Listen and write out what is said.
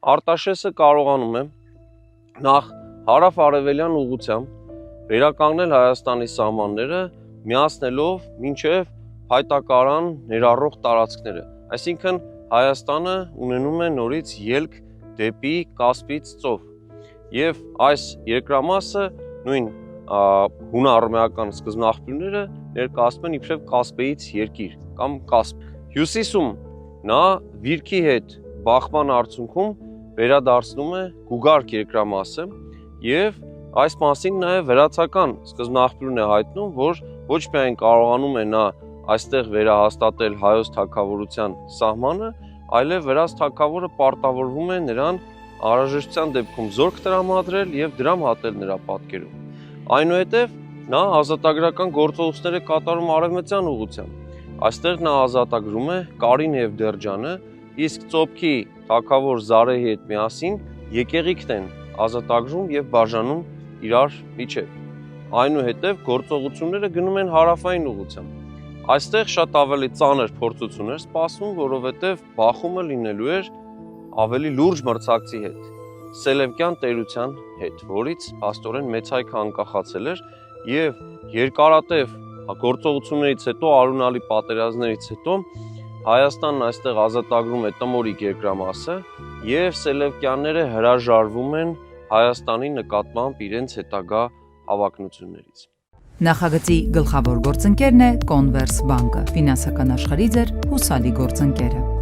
Արտաշեսը կարողանում է նախ հարավ-արևելյան ուղղությամբ վերականգնել Հայաստանի սահմանները, միացնելով մինչև հայտակարան ներառող տարածքները։ Այսինքն Հայաստանը ունենում է նորից ելք դեպի Կասպից ծով։ Եվ այս երկրամասը նույն հունարմեական սկզբնաղբյուրները ներկայացնում են իբրև Կասպեից երկիր կամ Կասպ։ Հյուսիսում նա վիրքի հետ բախման արդյունքում վերադարձնում է Գուգարք երկրամասը եւ այս մասին նաև վրացական սկզբնաղբյուրն է հայտնում, որ ոչ միայն կարողանում է նա այստեղ վերահաստատել հայոց թագավորության սահմանը, այլև վրաց թագավորը պարտավորվում է նրան անհրաժեշտության դեպքում զորք տրամադրել եւ դրամ հատել նրա պատկերում։ Այնուհետև նա ազատագրական գործողություններ է կատարում արևմտյան ուղղությամբ։ Այստեղ նա ազատագրում է Կարին եւ Դերջանը, իսկ Ծոփքի թագավոր Զարեհի հետ միասին եկեղիկն են ազատագրում եւ բաժանում իրար միջև։ Այնուհետև գործողությունները գնում են հարավային ուղղությամբ։ Այստեղ շատ ավելի ծանր փորձություն էր սպասվում, որովհետև բախումը լինելու էր ավելի լուրջ մրցակցի հետ, Սելևկյան տերության հետ, որից փաստորեն մեծ հայքը անկախացել էր եւ երկարատև գործողություններից հետո, արունալի պատերազմներից հետո Հայաստանն այստեղ ազատագրում է Տմորիկ երկրամասը եւ Սելևկյանները հրաժարվում են Հայաստանի նկատմամբ իրենց հետագա հավակնություններից։ Նախագծի գլխավոր գործընկերն է Կոնվերս բանկը, ֆինանսական աշխարհի ձեր հուսալի գործընկերը։